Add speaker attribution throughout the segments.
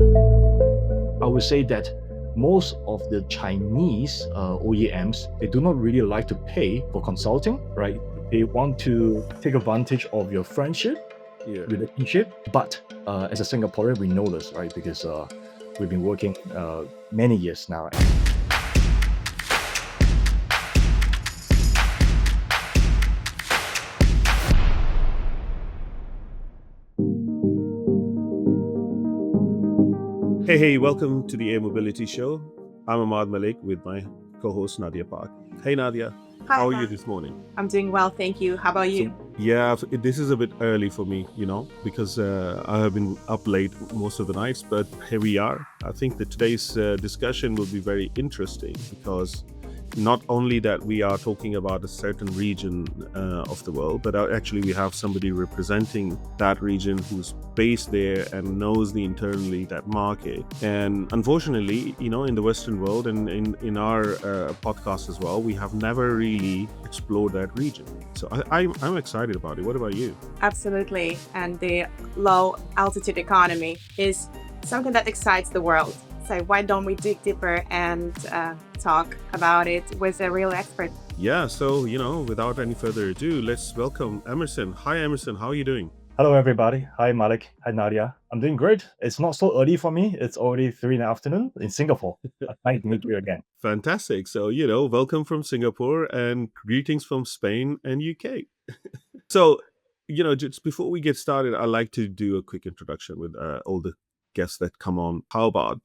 Speaker 1: I would say that most of the Chinese OEMs, they do not really like to pay for consulting, right? They want to take advantage of your friendship,
Speaker 2: Yeah.
Speaker 1: relationship. But as a Singaporean, we know this, right? Because we've been working many years now.
Speaker 2: Hey, welcome to the Air Mobility Show. I'm Malik with my co-host Nadia Pak. Hey Nadia,
Speaker 3: Hi,
Speaker 2: how are you this morning?
Speaker 3: I'm doing well, thank you. How about you?
Speaker 2: Yeah, this is a bit early for me, because I have been up late most of the nights, but here we are. I think that today's discussion will be very interesting because not only that we are talking about a certain region of the world, but actually we have somebody representing that region who's based there and knows internally that market. And unfortunately, in the Western world and in our podcast as well, we have never really explored that region. So I'm excited about it. What about you?
Speaker 3: Absolutely. And the low altitude economy is something that excites the world. So why don't we dig deeper and talk about it with a real expert?
Speaker 2: Yeah, so, without any further ado, let's welcome Emerson. Hi, Emerson. How are you doing?
Speaker 1: Hello, everybody. Hi, Malik. Hi, Nadia. I'm doing great. It's not so early for me. It's already 3 in the afternoon in Singapore. Nice to meet you again.
Speaker 2: Fantastic. So, welcome from Singapore and greetings from Spain and UK. So, just before we get started, I'd like to do a quick introduction with all the guests that come on. How about,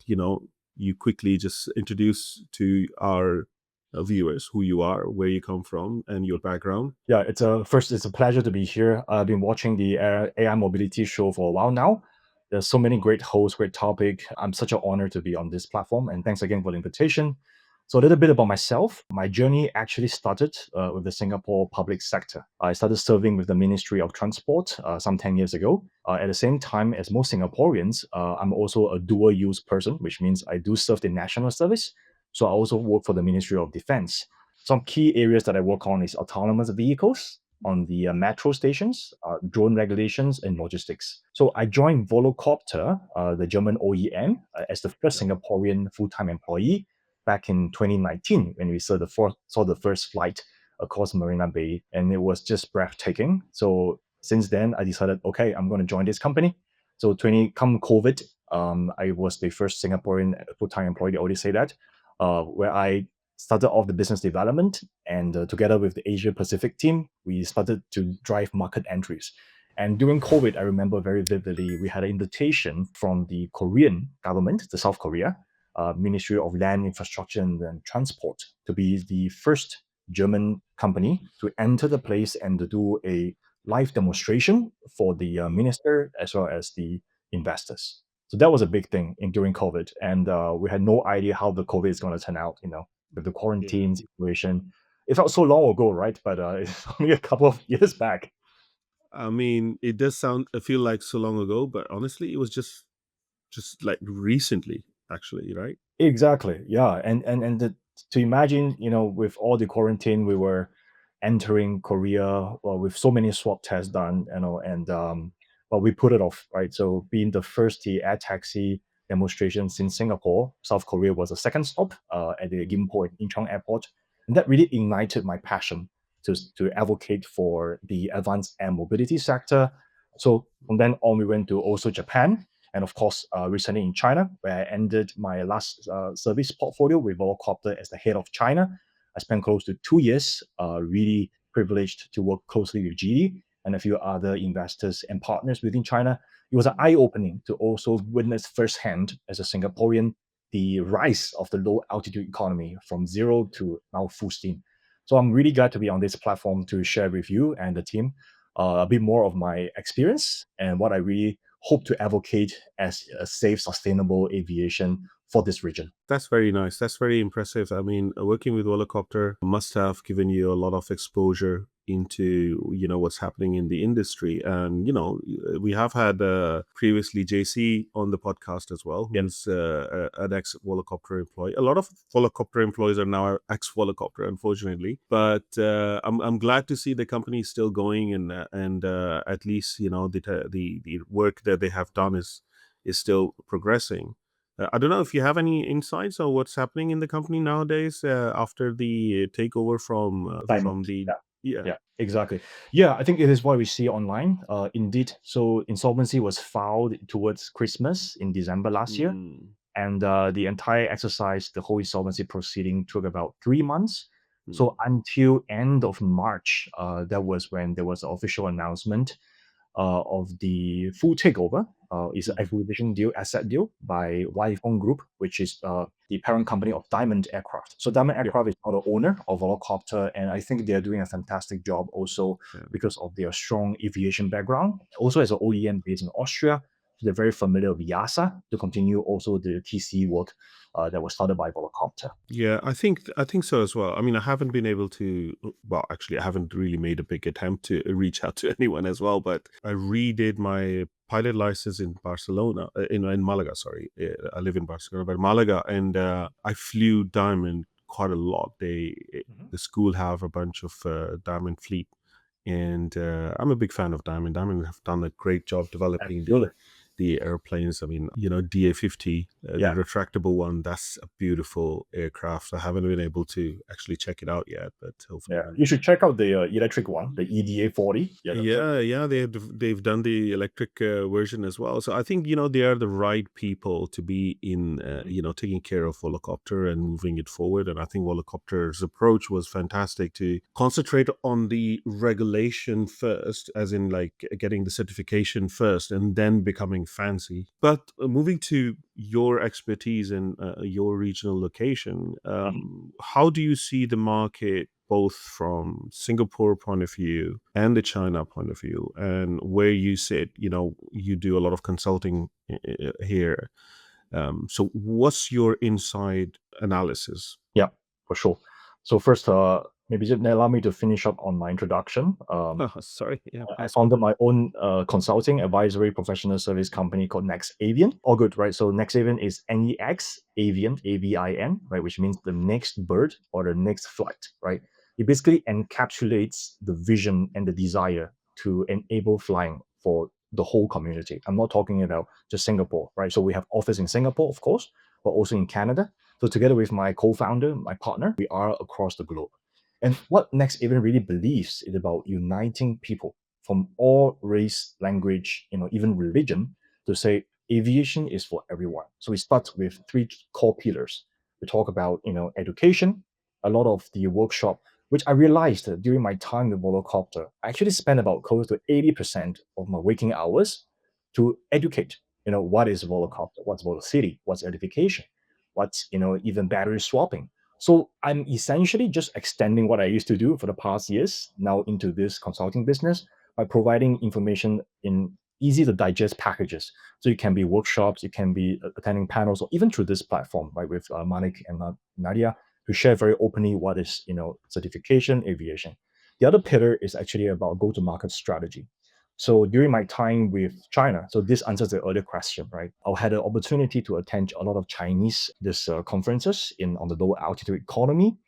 Speaker 2: you quickly just introduce to our viewers who you are, where you come from, and your background.
Speaker 1: Yeah, it's a pleasure to be here. I've been watching the AI Mobility show for a while now. There's so many great hosts, great topic. I'm such an honor to be on this platform, and thanks again for the invitation. So a little bit about myself. My journey actually started with the Singapore public sector. I started serving with the Ministry of Transport some 10 years ago. At the same time as most Singaporeans, I'm also a dual use person, which means I do serve the national service. So I also work for the Ministry of Defense. Some key areas that I work on is autonomous vehicles on the metro stations, drone regulations, and logistics. So I joined Volocopter, the German OEM, as the first Singaporean full-time employee back in 2019 when we saw the first flight across Marina Bay, and it was just breathtaking. So since then, I decided, okay, I'm going to join this company. So come COVID, I was the first Singaporean full-time employee. I already say that, where I started off the business development, and together with the Asia Pacific team, we started to drive market entries. And during COVID, I remember very vividly, we had an invitation from the Korean government, the South Korea, Ministry of Land, Infrastructure and Transport, to be the first German company to enter the place and to do a live demonstration for the minister as well as the investors. So that was a big thing during COVID, and we had no idea how the COVID is going to turn out. With the quarantine situation, it felt so long ago, right? But it's only a couple of years back.
Speaker 2: I mean, it does feel like so long ago, but honestly, it was just like recently, actually, right?
Speaker 1: Exactly. Yeah. To imagine, with all the quarantine, we were entering Korea with so many swab tests done, but we put it off, right? So being the first the air taxi demonstrations in Singapore, South Korea was a second stop at the Gimpo Incheon Airport. And that really ignited my passion to advocate for the advanced air mobility sector. So from then on, we went to also Japan, and of course, recently in China, where I ended my last service portfolio with Volocopter as the head of China. I spent close to 2 years, really privileged to work closely with GD and a few other investors and partners within China. It was an eye-opening to also witness firsthand as a Singaporean the rise of the low altitude economy from zero to now full steam. So I'm really glad to be on this platform to share with you and the team a bit more of my experience and what I really hope to advocate as a safe, sustainable aviation for this region.
Speaker 2: That's very nice. That's very impressive. I mean, working with Volocopter must have given you a lot of exposure into what's happening in the industry. And we have had previously JC on the podcast as well, who's an ex Volocopter employee. A lot of Volocopter employees are now ex Volocopter, unfortunately, but I'm glad to see the company still going, and at least the work that they have done is is still progressing. I don't know if you have any insights on what's happening in the company nowadays after the takeover from
Speaker 1: Diamond.
Speaker 2: the
Speaker 1: Yeah.
Speaker 2: yeah.
Speaker 1: Yeah, exactly. Yeah, I think it is what we see online. Indeed. So Insolvency was filed towards Christmas in December last year.
Speaker 2: Mm,
Speaker 1: And the entire exercise, the whole insolvency proceeding took about 3 months.
Speaker 2: mm,
Speaker 1: So until end of March, that was when there was an official announcement of the full takeover. Is an
Speaker 2: mm.
Speaker 1: acquisition deal, asset deal by Yifeng Group, which is the parent company of Diamond Aircraft. So Diamond
Speaker 2: Yeah,
Speaker 1: Aircraft is now the owner of Volocopter, and I think they're doing a fantastic job also
Speaker 2: yeah.
Speaker 1: because of their strong aviation background. Also, as an OEM based in Austria, so they're very familiar with EASA to continue also the TC work that was started by Volocopter.
Speaker 2: Yeah, I think so as well. I mean, I haven't been able to. Well, actually, I haven't really made a big attempt to reach out to anyone as well. But I redid my pilot license in Barcelona, in Malaga. Sorry, I live in Barcelona, but Malaga, and I flew Diamond quite a lot.
Speaker 1: Mhm.
Speaker 2: The school have a bunch of Diamond fleet, and I'm a big fan of Diamond. Diamond have done a great job developing
Speaker 1: Absolutely.
Speaker 2: the airplanes. I mean, DA-50, the
Speaker 1: Yeah.
Speaker 2: retractable one, that's a beautiful aircraft. I haven't been able to actually check it out yet, but hopefully
Speaker 1: Yeah.
Speaker 2: one
Speaker 1: You
Speaker 2: day.
Speaker 1: should check out the electric one, the EDA-40. Yeah.
Speaker 2: Yeah, they've done the electric version as well. So I think they are the right people to be in taking care of Volocopter and moving it forward. And I think Volocopter's approach was fantastic to concentrate on the regulation first, as in like getting the certification first, and then becoming fancy. But moving to your expertise and your regional location,
Speaker 1: Mhm.
Speaker 2: how do you see the market both from Singapore point of view and the China point of view, and where you sit, you do a lot of consulting here. So what's your inside analysis?
Speaker 1: Yeah, for sure. So first, maybe just allow me to finish up on my introduction.
Speaker 2: Oh, sorry. Yeah,
Speaker 1: I
Speaker 2: please.
Speaker 1: founded my own consulting advisory professional service company called NexAvian. All good, right? So NexAvian is NEX Avian, AVIN, right? Which means the next bird or the next flight, right? It basically encapsulates the vision and the desire to enable flying for the whole community. I'm not talking about just Singapore, right? So we have office in Singapore, of course, but also in Canada. So together with my co-founder, my partner, we are across the globe. And what NexAvian really believes is about uniting people from all race, language, even religion, to say aviation is for everyone. So we start with three core pillars. We talk about education, a lot of the workshop, which I realized that during my time with Volocopter, I actually spent about close to 80% of my waking hours to educate. What is Volocopter? What's Volocity? What's edification? What's even battery swapping? So I'm essentially just extending what I used to do for the past years now into this consulting business by providing information in easy to digest packages. So it can be workshops, it can be attending panels, or even through this platform, right, with Malik and Nadia, who share very openly what is certification aviation. The other pillar is actually about go-to-market strategy. So during my time with China, so this answers the earlier question, right? I had an opportunity to attend a lot of Chinese this conferences in on the low altitude economy,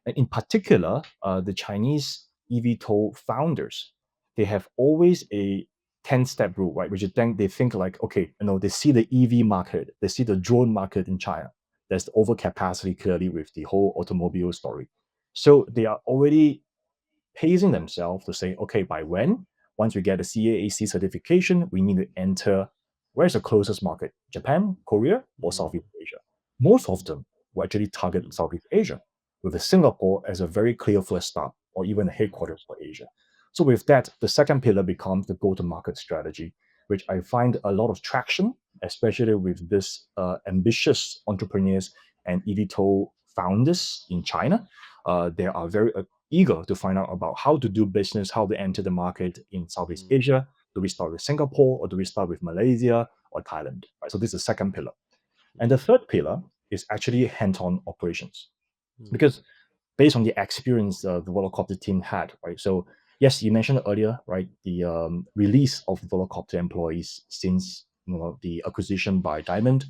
Speaker 1: and in particular, the Chinese eVTOL founders, they have always a 10-step rule, right? Which is then they think like, okay, they see the EV market, they see the drone market in China. There's overcapacity clearly with the whole automobile story. So they are already pacing themselves to say, okay, by when? Once we get the CAAC certification, we need to enter where's the closest market? Japan, Korea, or
Speaker 2: Mm,
Speaker 1: Southeast Asia? Most of them will actually target
Speaker 2: mm,
Speaker 1: Southeast Asia, with Singapore as a very clear first stop or even a headquarters for Asia. So with that, the second pillar becomes the go-to-market strategy, which I find a lot of traction, especially with this ambitious entrepreneurs and eVTOL founders in China. They are very eager to find out about how to do business, how to enter the market in Southeast
Speaker 2: mm,
Speaker 1: Asia. Do we start with Singapore or do we start with Malaysia or Thailand? Right. So this is the second pillar. And the third pillar is actually hands-on operations.
Speaker 2: mm,
Speaker 1: Because based on the experience the Volocopter team had, right? So yes, you mentioned earlier, right, the release of Volocopter employees since the acquisition by Diamond,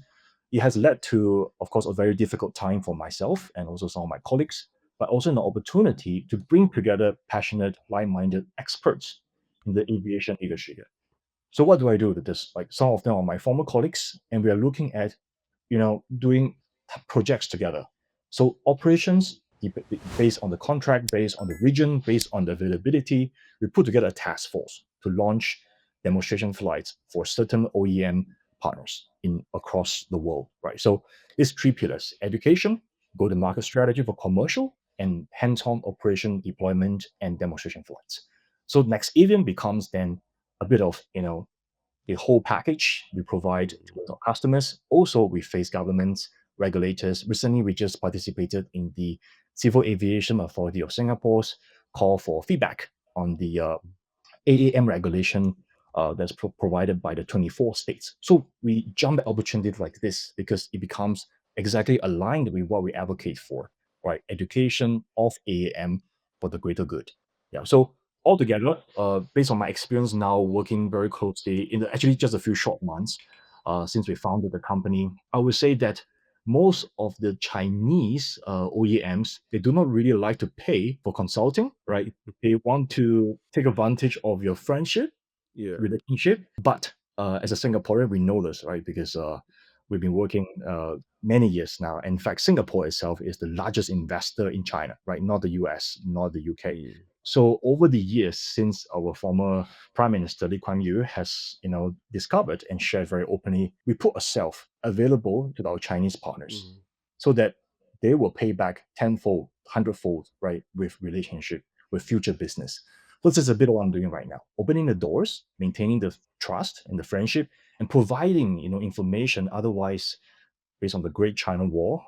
Speaker 1: it has led to, of course, a very difficult time for myself and also some of my colleagues, but also an opportunity to bring together passionate, like-minded experts in the aviation industry. So what do I do with this? Like some of them are my former colleagues, and we are looking at, doing projects together. So operations, based on the contract, based on the region, based on the availability, we put together a task force to launch demonstration flights for certain OEM partners in across the world, right? So it's three pillars: education, go-to-market strategy for commercial, and hands-on operation deployment and demonstration flights. So NexAvian becomes then a bit of the whole package we provide to our customers. Also, we face governments, regulators. Recently, we just participated in the Civil Aviation Authority of Singapore's call for feedback on the AAM regulation that's provided by the 24 states. So we jump at opportunities like this because it becomes exactly aligned with what we advocate for, right? Education of AAM for the greater good. Yeah. So altogether, based on my experience now working very closely in actually just a few short months since we founded the company, I would say that most of the Chinese OEMs, they do not really like to pay for consulting, right? They want to take advantage of your friendship,
Speaker 2: Yeah.
Speaker 1: relationship. But as a Singaporean, we know this, right? Because we've been working many years now. In fact, Singapore itself is the largest investor in China, right? Not the US, not the UK.
Speaker 2: Mm.
Speaker 1: So over the years, since our former Prime Minister Lee Kuan Yew has, discovered and shared very openly, we put ourselves available to our Chinese partners
Speaker 2: Mm.
Speaker 1: so that they will pay back tenfold, hundredfold, right, with relationship, with future business. So this is a bit of what I'm doing right now, opening the doors, maintaining the trust and the friendship, and providing, information. Otherwise, based on the Great China War,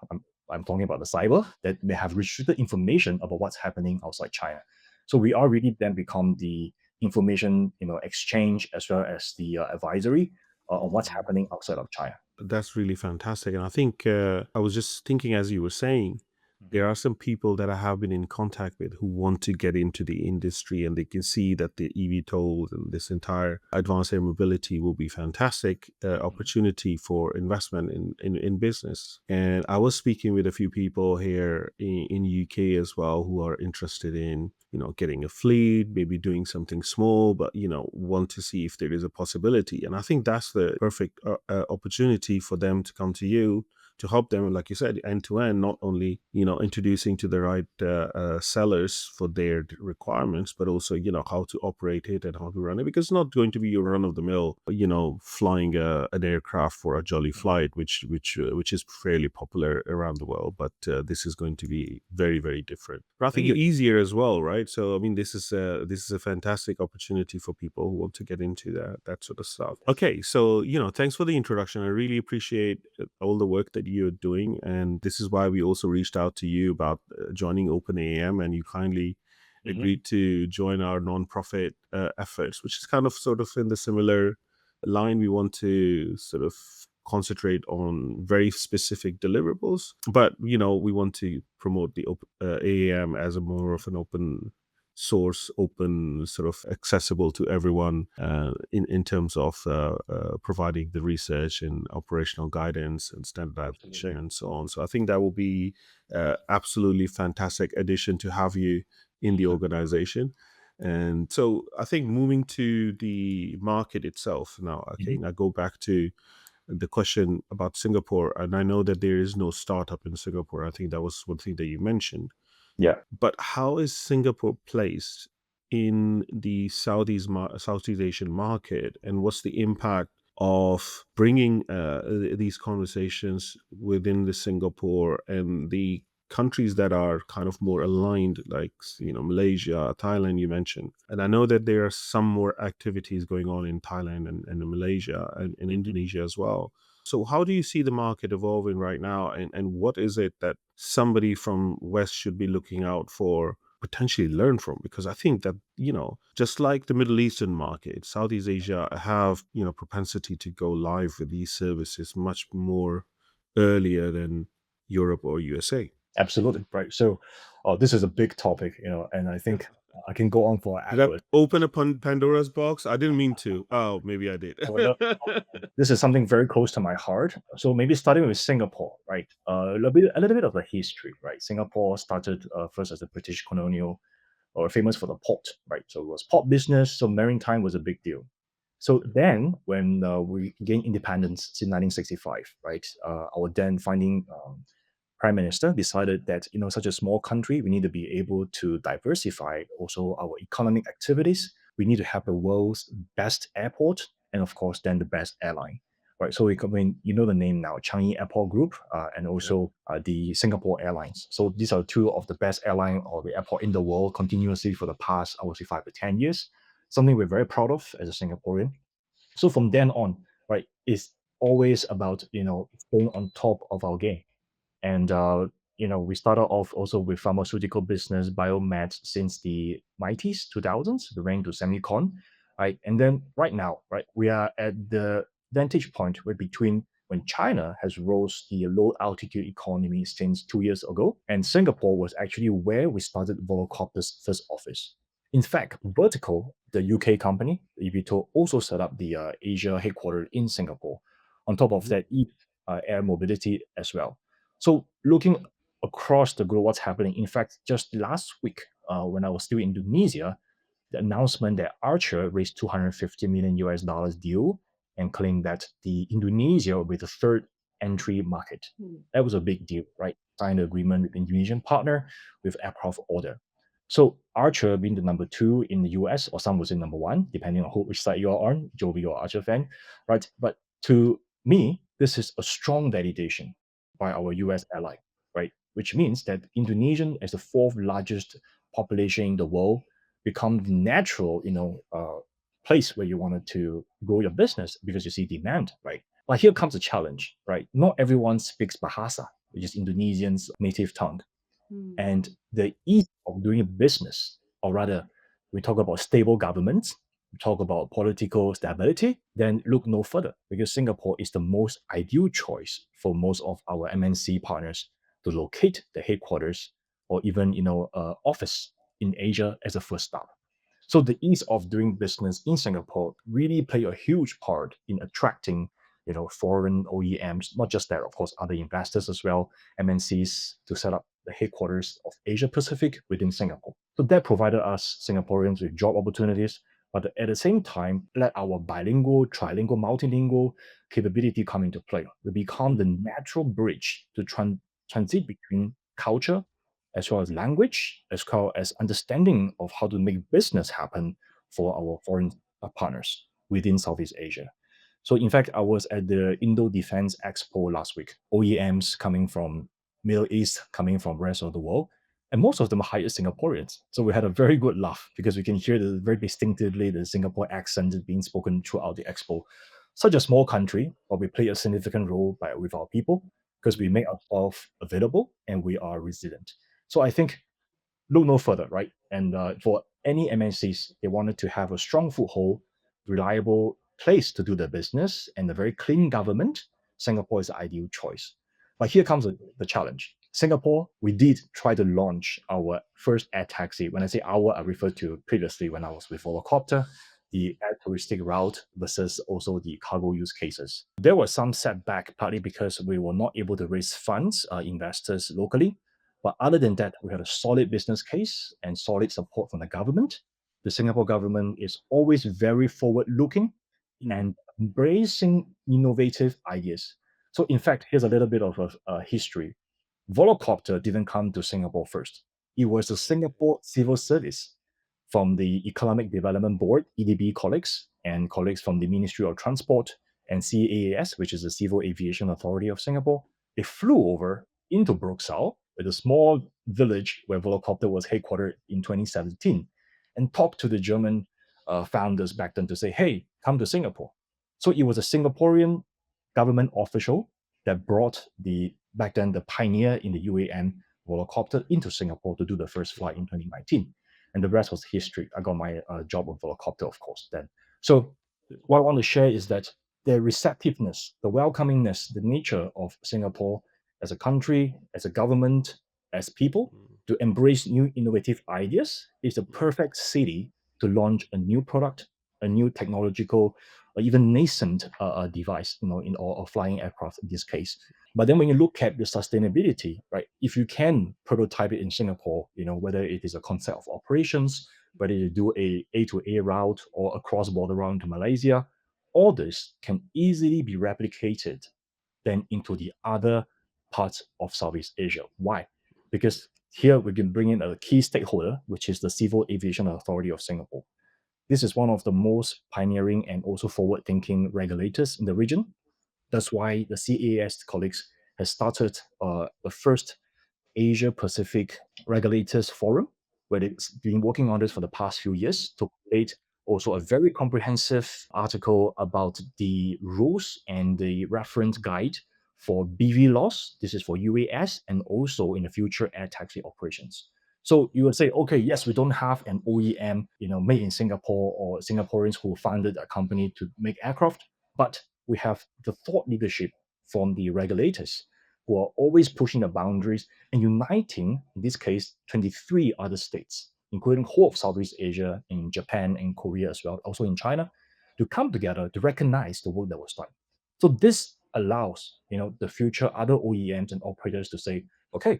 Speaker 1: I'm talking about the cyber that may have restricted information about what's happening outside China. So we are really then become the information, exchange as well as the advisory on what's happening outside of China.
Speaker 2: That's really fantastic. And I think I was just thinking as you were saying,
Speaker 1: Mhm.
Speaker 2: there are some people that I have been in contact with who want to get into the industry, and they can see that the eVTOL and this entire advanced air mobility will be fantastic opportunity for investment in business. And I was speaking with a few people here in UK as well who are interested in getting a fleet, maybe doing something small, but want to see if there is a possibility. And I think that's the perfect opportunity for them to come to you to help them, like you said, end to end, not only introducing to the right sellers for their requirements, but also how to operate it and how to run it, because it's not going to be your run of the mill flying an aircraft for a jolly flight, which is fairly popular around the world, but this is going to be very, very different, but I think easier as well, right? So I mean, this is a fantastic opportunity for people who want to get into that sort of stuff. Okay, so thanks for the introduction. I really appreciate all the work that you're doing, and this is why we also reached out to you about joining OpenAM, and you kindly agreed to join our nonprofit efforts, which is kind of sort of in the similar line. We want to sort of concentrate on very specific deliverables, but we want to promote the AAM as a more of an open source, open, sort of accessible to everyone in terms of providing the research and operational guidance and standardization and so on. So I think that will be absolutely fantastic addition to have you in the organization. And so I think moving to the market itself now, okay, I go back to the question about Singapore, and I know that there is no startup in Singapore. I think that was one thing that you mentioned.
Speaker 1: Yeah.
Speaker 2: But how is Singapore placed in the Southeast Asian market, and what's the impact of bringing these conversations within the Singapore and the countries that are kind of more aligned, like Malaysia, Thailand, you mentioned? And I know that there are some more activities going on in Thailand and in Malaysia and in Indonesia as well. So how do you see the market evolving right now, and what is it that somebody from West should be looking out for, potentially learn from? Because I think that, just like the Middle Eastern market, Southeast Asia have, propensity to go live with these services much more earlier than Europe or USA.
Speaker 1: Absolutely, right. So, this is a big topic, and I think I can go on for
Speaker 2: Did I
Speaker 1: hours.
Speaker 2: open a Pandora's box? I didn't mean to. Oh, maybe I did.
Speaker 1: Well, this is something very close to my heart. So maybe starting with Singapore, right? A little bit of the history, right? Singapore started first as a British colonial, or famous for the port, right? So it was port business. So maritime was a big deal. So then, when we gained independence in 1965, right, our then finding prime minister decided that such a small country, we need to be able to diversify also our economic activities. We need to have the world's best airport, and of course, then the best airline. Right, so I mean, you know the name now, Changi Airport Group, and
Speaker 2: Yeah.
Speaker 1: also the Singapore Airlines. So these are two of the best airline or the airport in the world continuously for the past, I would say, 5 to 10 years. Something we're very proud of as a Singaporean. So from then on, right, it's always about staying on top of our game. And we started off also with pharmaceutical business, biomed since the 90s, 2000s, the rank to semicon, right? And then right now, right, we are at the vantage point where between when China has rose the low altitude economy since 2 years ago, and Singapore was actually where we started Volocopter's first office. In fact, Vertical, the UK company, eVTOL, also set up the Asia headquarters in Singapore. On top of
Speaker 2: Mhm.
Speaker 1: that, Air Mobility as well. So looking across the globe, what's happening? In fact, just last week, when I was still in Indonesia, the announcement that Archer raised 250 million US dollars deal and claimed that the Indonesia will be the third entry market. That was a big deal, right? Signed an agreement with Indonesian partner with aircraft order. So Archer being the number two in the US, or some would say number one, depending on which side you are on, Joby or Archer fan, right? But to me, this is a strong validation by our US ally, right? Which means that Indonesian, as the fourth largest population in the world, become the natural, place where you wanted to grow your business because you see demand, right? But here comes a challenge, right? Not everyone speaks Bahasa, which is Indonesian's native tongue.
Speaker 3: Mm.
Speaker 1: And the ease of doing business, or rather, we talk about stable governments, we talk about political stability, then look no further because Singapore is the most ideal choice for most of our MNC partners to locate the headquarters or even office in Asia as a first stop. So the ease of doing business in Singapore really play a huge part in attracting foreign OEMs, not just that, of course, other investors as well, MNCs to set up the headquarters of Asia Pacific within Singapore. So that provided us Singaporeans with job opportunities, but at the same time, let our bilingual, trilingual, multilingual capability come into play. We become the natural bridge to transit between culture as well as language, as well as understanding of how to make business happen for our foreign partners within Southeast Asia. So, in fact, I was at the Indo Defense Expo last week. OEMs coming from Middle East, coming from rest of the world, and most of them hired Singaporeans. So we had a very good laugh because we can hear the very distinctively the Singapore accent being spoken throughout the expo. Such a small country, but we play a significant role with our people because we make ourselves available and we are resilient. So I think look no further, right? And for any MNCs, they wanted to have a strong foothold, reliable place to do their business, and a very clean government. Singapore is the ideal choice. But here comes the challenge. Singapore, we did try to launch our first air taxi. When I say our, I refer to previously when I was with Volocopter, the air touristic route versus also the cargo use cases. There was some setback, partly because we were not able to raise funds, investors locally, but other than that, we had a solid business case and solid support from the government. The Singapore government is always very forward looking and embracing innovative ideas. So, in fact, here's a little bit of a history. Volocopter didn't come to Singapore first. It was the Singapore Civil Service from the Economic Development Board, EDB colleagues, and colleagues from the Ministry of Transport and CAAS, which is the Civil Aviation Authority of Singapore. They flew over into Bruxelles, with a small village where Volocopter was headquartered in 2017, and talked to the German founders back then to say, hey, come to Singapore. So it was a Singaporean government official that brought the back then the pioneer in the UAM Volocopter into Singapore to do the first flight in 2019. And the rest was history. I got my job on Volocopter, of course, then. So what I want to share is that the receptiveness, the welcomingness, the nature of Singapore as a country, as a government, as people to embrace new innovative ideas is the perfect city to launch a new product, a new technological, or even nascent device, or flying aircraft in this case. But then when you look at the sustainability, right, if you can prototype it in Singapore, whether it is a concept of operations, whether you do a to A route or a cross-border route to Malaysia, all this can easily be replicated then into the other parts of Southeast Asia. Why? Because here we can bring in a key stakeholder, which is the Civil Aviation Authority of Singapore. This is one of the most pioneering and also forward-thinking regulators in the region. That's why the CAAS colleagues has started the first Asia Pacific Regulators Forum, where it's been working on this for the past few years to create also a very comprehensive article about the rules and the reference guide for BV laws. This is for UAS and also in the future air taxi operations. So you would say, okay, yes, we don't have an OEM, made in Singapore or Singaporeans who founded a company to make aircraft, but we have the thought leadership from the regulators who are always pushing the boundaries and uniting, in this case, 23 other states, including whole of Southeast Asia, in Japan and Korea as well, also in China, to come together to recognize the work that was done. So this allows, the future other OEMs and operators to say, okay,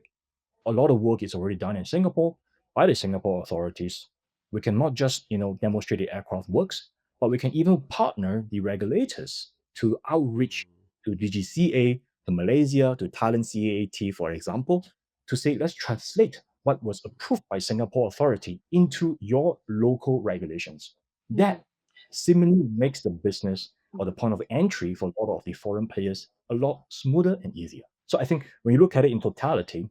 Speaker 1: a lot of work is already done in Singapore by the Singapore authorities. We can not just demonstrate the aircraft works, but we can even partner the regulators to outreach to DGCA, to Malaysia, to Thailand CAAT, for example, to say let's translate what was approved by Singapore authority into your local regulations. That seemingly makes the business or the point of entry for a lot of the foreign players a lot smoother and easier. So I think when you look at it in totality,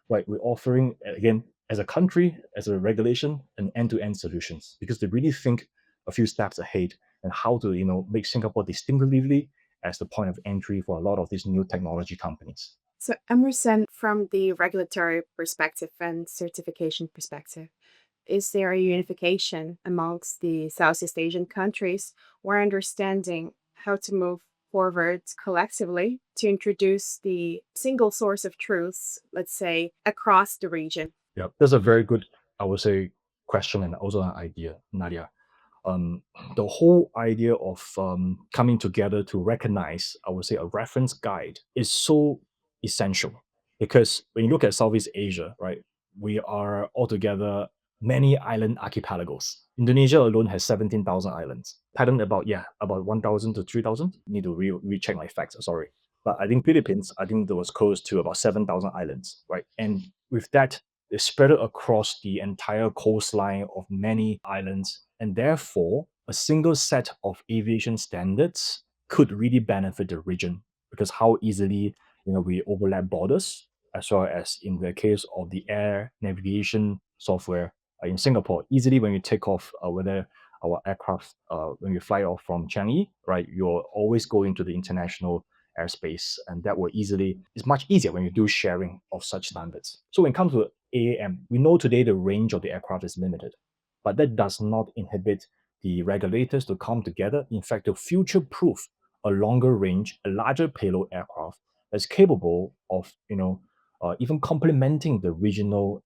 Speaker 1: right, we're offering, again, as a country, as a regulation, an end-to-end solutions because they really think a few steps ahead and how to, make Singapore distinctively as the point of entry for a lot of these new technology companies.
Speaker 3: So, Emerson, from the regulatory perspective and certification perspective, is there a unification amongst the Southeast Asian countries or understanding how to move forward collectively to introduce the single source of truths, let's say, across the region?
Speaker 1: Yeah, that's a very good, I would say, question and also an idea, Nadia. um, the whole idea of coming together to recognize, I would say, a reference guide is so essential because when you look at Southeast Asia, right, we are altogether many island archipelagos. Indonesia alone has 17,000 islands. Thailand about 1,000 to 3,000. Need to recheck my facts. Sorry, but I think Philippines, I think there was close to about 7,000 islands, right? And with that, it's spread across the entire coastline of many islands, and therefore, a single set of aviation standards could really benefit the region because how easily we overlap borders, as well as in the case of the air navigation software in Singapore, easily when you take off, whether our aircraft, when you fly off from Changi, right, you're always going to the international airspace, and that will easily is much easier when you do sharing of such standards. So when it comes to AAM, we know today the range of the aircraft is limited, but that does not inhibit the regulators to come together, in fact, to future-proof a longer range, a larger payload aircraft that's capable of, even complementing the regional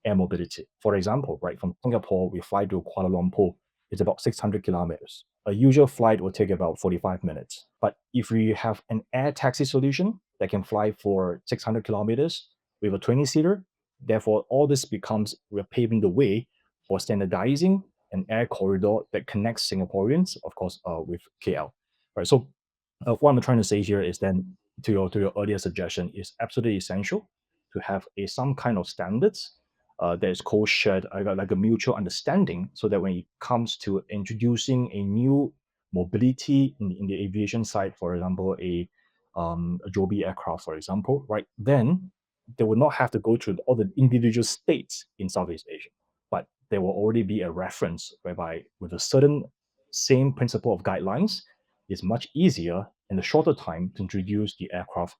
Speaker 1: air mobility. For example, right from Singapore, we fly to Kuala Lumpur. It's about 600 kilometers. A usual flight will take about 45 minutes. But if we have an air taxi solution that can fly for 600 kilometers with a 20-seater, therefore all this becomes, we're paving the way for standardizing an air corridor that connects Singaporeans, of course, with KL. Right. So what I'm trying to say here is then to your earlier suggestion is absolutely essential to have some kind of standards that is co-shared, like a mutual understanding, so that when it comes to introducing a new mobility in the aviation side, for example, a Joby aircraft, for example, right, then they will not have to go through all the individual states in Southeast Asia, but there will already be a reference whereby with a certain same principle of guidelines, it's much easier in a shorter time to introduce the aircraft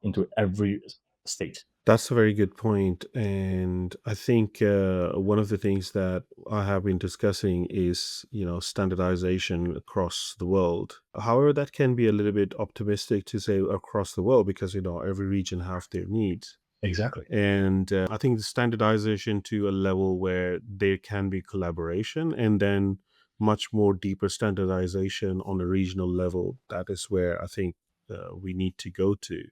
Speaker 1: into every state.
Speaker 2: That's a very good point. And I think one of the things that I have been discussing is, standardization across the world. However, that can be a little bit optimistic to say across the world because, every region have their needs.
Speaker 1: Exactly.
Speaker 2: And I think the standardization to a level where there can be collaboration and then much more deeper standardization on a regional level. That is where I think we need to go to.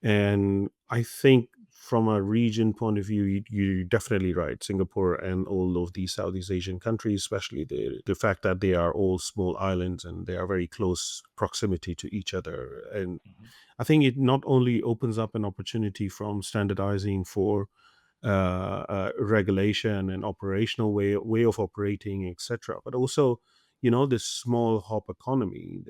Speaker 2: And I think from a region point of view, you're definitely right. Singapore and all of these Southeast Asian countries, especially the fact that they are all small islands and they are very close proximity to each other. And
Speaker 1: Mhm.
Speaker 2: I think it not only opens up an opportunity from standardizing for regulation and operational way of operating, etc., but also, this small hop economy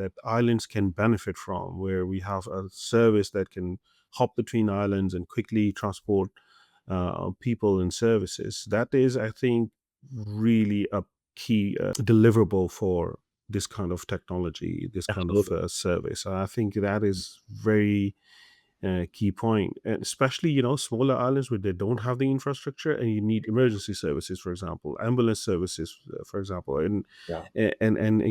Speaker 2: that islands can benefit from, where we have a service that can hop between islands and quickly transport people and services. That is, I think, really a key deliverable for this kind of technology, this kind of
Speaker 1: Absolutely.
Speaker 2: service. I think that is very key point, and especially smaller islands where they don't have the infrastructure, and you need emergency services, for example, ambulance services, for example,
Speaker 1: Yeah.
Speaker 2: and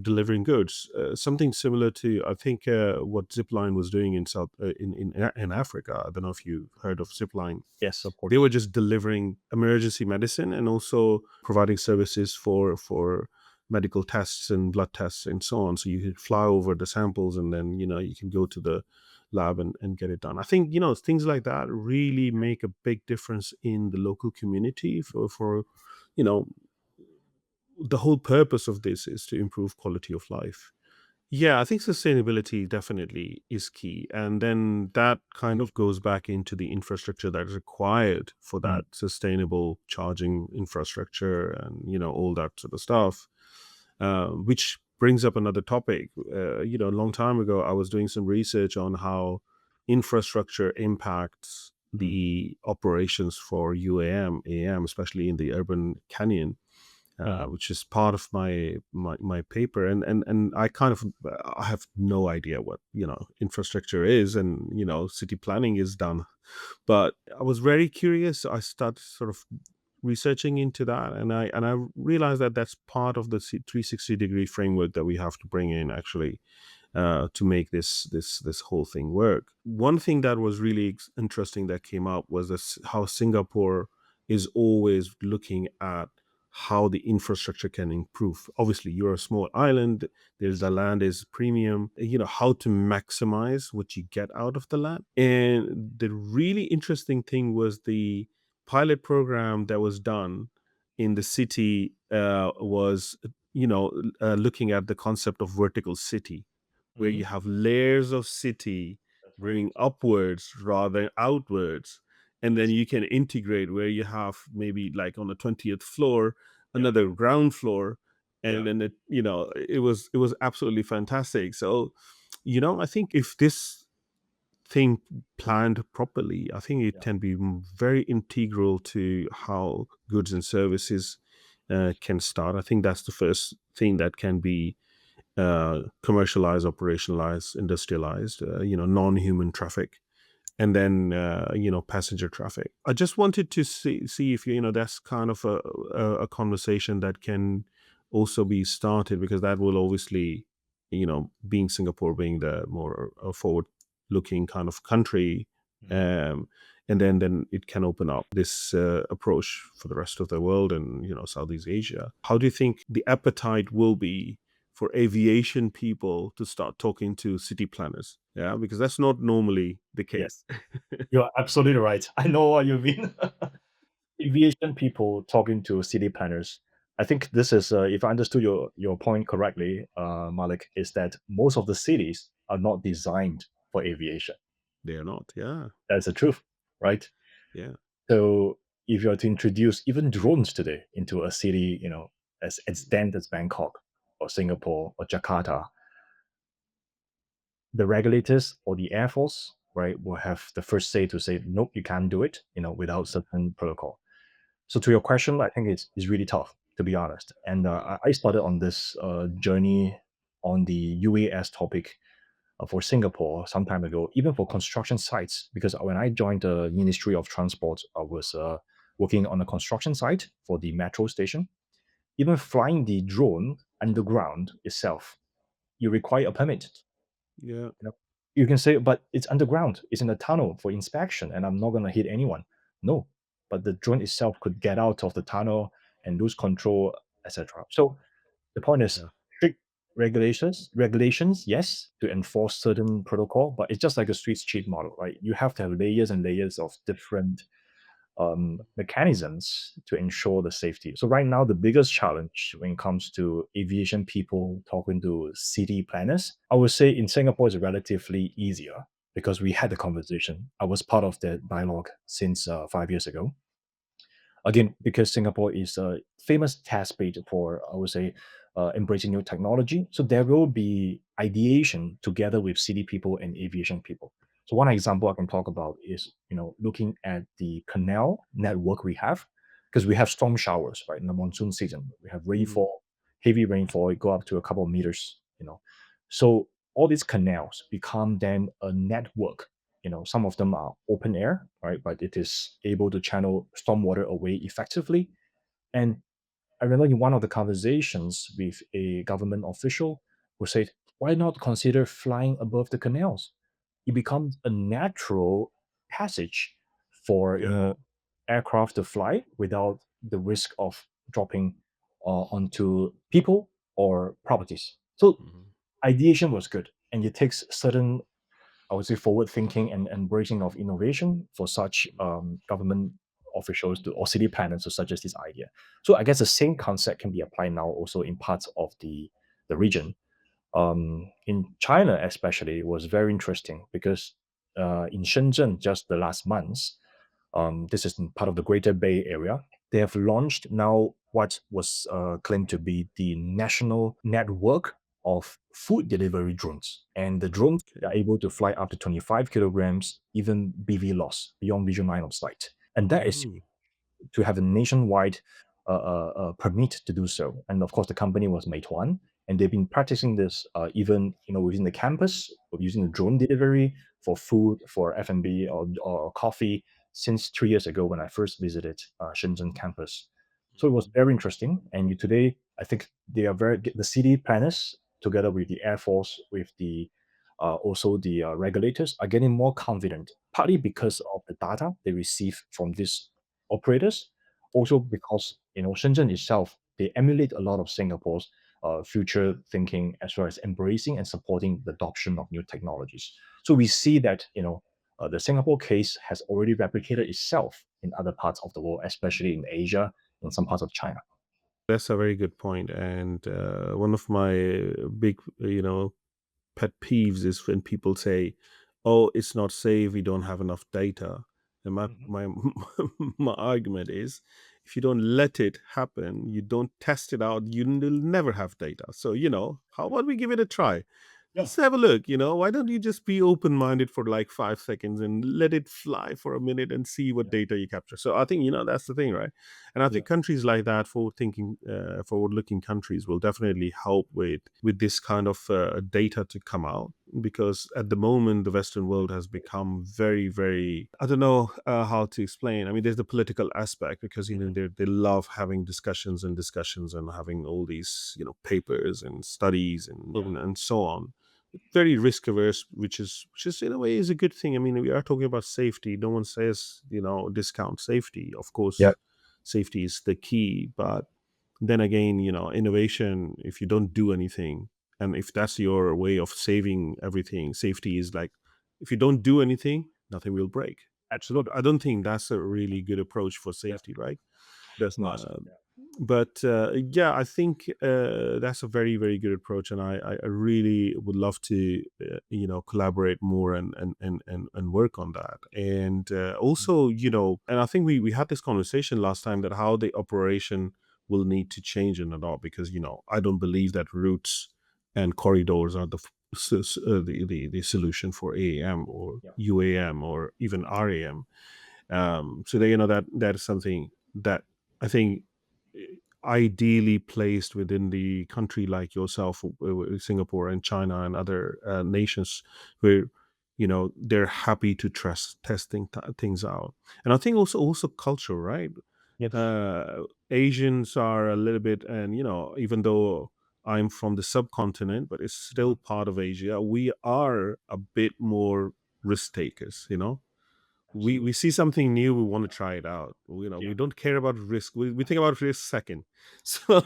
Speaker 2: delivering goods. Something similar to, I think, what Zipline was doing in South in Africa. I don't know if you heard of Zipline.
Speaker 1: Yes, of course.
Speaker 2: They were just delivering emergency medicine and also providing services for medical tests and blood tests and so on. So you could fly over the samples, and then you can go to the lab and get it done. I think things like that really make a big difference in the local community. For you know the whole purpose of this is to improve quality of life. Yeah, I think sustainability definitely is key. And then that kind of goes back into the infrastructure that is required for
Speaker 1: Mm.
Speaker 2: that sustainable charging infrastructure and, all that sort of stuff. Which brings up another topic. A long time ago, I was doing some research on how infrastructure impacts
Speaker 1: Mm.
Speaker 2: the operations for UAM, AM, especially in the urban canyon,
Speaker 1: Mhm.
Speaker 2: which is part of my paper, and I kind of I have no idea what infrastructure is, and city planning is done, but I was very curious. I started sort of researching into that, and I realized that that's part of the 360-degree framework that we have to bring in, actually, to make this whole thing work. One thing that was really interesting that came up was this, how Singapore is always looking at how the infrastructure can improve. Obviously, you're a small island. There's the land is premium. How to maximize what you get out of the land. And the really interesting thing was the pilot program that was done in the city was looking at the concept of vertical city, where
Speaker 1: Mhm.
Speaker 2: you have layers of city
Speaker 1: That's right.
Speaker 2: going upwards rather than outwards. And then
Speaker 1: Yes.
Speaker 2: you can integrate where you have maybe like on the 20th floor,
Speaker 1: Yeah.
Speaker 2: another ground floor.
Speaker 1: Yeah.
Speaker 2: And then it was absolutely fantastic. So, I think if this thing planned properly, I think it
Speaker 1: Yeah.
Speaker 2: can be very integral to how goods and services can start. I think that's the first thing that can be commercialized, operationalized, industrialized, non-human traffic, and then passenger traffic. I just wanted to see if that's kind of a conversation that can also be started, because that will obviously, being Singapore being the more forward looking kind of country,
Speaker 1: Mhm.
Speaker 2: um, and then it can open up this approach for the rest of the world and Southeast Asia. How do you think the appetite will be for aviation people to start talking to city planners? Yeah, because that's not normally the case.
Speaker 1: Yes. You're absolutely right. I know what you mean. Aviation people talking to city planners. I think this is, if I understood your point correctly, Malik, is that most of the cities are not designed for aviation.
Speaker 2: They are not. Yeah,
Speaker 1: That's the truth, right?
Speaker 2: yeah,
Speaker 1: So if you are to introduce even drones today into a city, as dense as Bangkok or Singapore or Jakarta, the regulators or the Air Force, right, will have the first say to say, nope, you can't do it, without certain protocol. So to your question, I think it's really tough, to be honest. And I started on this journey on the UAS topic for Singapore some time ago, even for construction sites, because when I joined the Ministry of Transport, I was working on a construction site for the metro station. Even flying the drone underground itself, you require a permit.
Speaker 2: yeah,
Speaker 1: You know, you can say, but it's underground, it's in a tunnel for inspection, and I'm not going to hit anyone. No, but the drone itself could get out of the tunnel and lose control, etc. So the point is
Speaker 2: yeah,
Speaker 1: strict regulations, yes, to enforce certain protocol, but it's just like a street cheat model, right? You have to have layers and layers of different mechanisms to ensure the safety. So right now, the biggest challenge when it comes to aviation people talking to city planners, I would say in Singapore is relatively easier because we had the conversation. I was part of the dialogue since 5 years ago. Again, because Singapore is a famous test bed for, I would say, embracing new technology. So there will be ideation together with city people and aviation people. So one example I can talk about is, looking at the canal network we have, because we have storm showers, right? In the monsoon season, we have
Speaker 2: Mm,
Speaker 1: rainfall, heavy rainfall, it go up to a couple of meters. So all these canals become then a network. Some of them are open air, right? But it is able to channel stormwater away effectively. And I remember in one of the conversations with a government official who said, why not consider flying above the canals? It becomes a natural passage for,
Speaker 2: yeah.
Speaker 1: aircraft to fly without the risk of dropping onto people or properties. So
Speaker 2: Mhm.
Speaker 1: ideation was good. And it takes certain, I would say, forward thinking and embracing of innovation for such government officials to or city planners to suggest this idea. So I guess the same concept can be applied now also in parts of the region. In China, especially, it was very interesting because in Shenzhen, just the last months, this is in part of the Greater Bay Area. They have launched now what was claimed to be the national network of food delivery drones. And the drones are
Speaker 2: Okay.
Speaker 1: able to fly up to 25 kilograms, even BV loss, beyond visual line of sight. And that is
Speaker 2: Mm,
Speaker 1: to have a nationwide permit to do so. And of course, the company was Meituan, and they've been practicing this even within the campus of using the drone delivery for food, for F&B or coffee since 3 years ago when I first visited Shenzhen campus. So it was very interesting. And today, I think the city planners together with the Air Force, with the also the regulators are getting more confident, partly because of the data they receive from these operators, also because Shenzhen itself they emulate a lot of Singapore's future thinking as well as embracing and supporting the adoption of new technologies. So we see that the Singapore case has already replicated itself in other parts of the world, especially in Asia, in some parts of China.
Speaker 2: that's a very good point. And one of my big, pet peeves is when people say, "Oh, it's not safe. We don't have enough data." And my
Speaker 1: Mhm.
Speaker 2: my my argument is, if you don't let it happen, you don't test it out, you will never have data. So how about we give it a try?
Speaker 1: Yeah,
Speaker 2: Let's have a look. Why don't you just be open minded for like 5 seconds and let it fly for a minute and see what
Speaker 1: yeah,
Speaker 2: data you capture? So I think that's the thing, right? And I
Speaker 1: yeah,
Speaker 2: think countries like that, forward looking countries, will definitely help with this kind of data to come out, because at the moment the Western world has become very, very, I don't know how to explain. I mean, there's the political aspect, because
Speaker 1: mhm,
Speaker 2: they love having discussions and having all these papers and studies
Speaker 1: yeah,
Speaker 2: and so on, very risk averse, which is in a way is a good thing. I mean, we are talking about safety. No one says discount safety. Of
Speaker 1: yeah,
Speaker 2: course, safety is the key, but then again, innovation. If you don't do anything, and if that's your way of saving everything, safety is like, if you don't do anything, nothing will break. So
Speaker 1: absolutely.
Speaker 2: I don't think that's a really good approach for
Speaker 1: Yeah,
Speaker 2: safety, right?
Speaker 1: that's not.
Speaker 2: Uh,
Speaker 1: Yeah.
Speaker 2: but yeah, I think that's a very, very good approach, and I really would love to collaborate more and work on that. And
Speaker 1: Mhm.
Speaker 2: also, and I think we had this conversation last time, that how the operation will need to change and all, because I don't believe that routes and corridors are the solution for AAM or
Speaker 1: Yeah,
Speaker 2: UAM or even RAM. So that that is something that I think ideally placed within the country like yourself, Singapore and China and other nations, where they're happy to trust testing things out. And I think also culture, right?
Speaker 1: yes,
Speaker 2: uh Asians are a little bit, and even though I'm from the subcontinent, but it's still
Speaker 1: mhm,
Speaker 2: part of Asia, we are a bit more risk takers. we see something new, we want to try it out. We don't care about risk. We think about risk second. So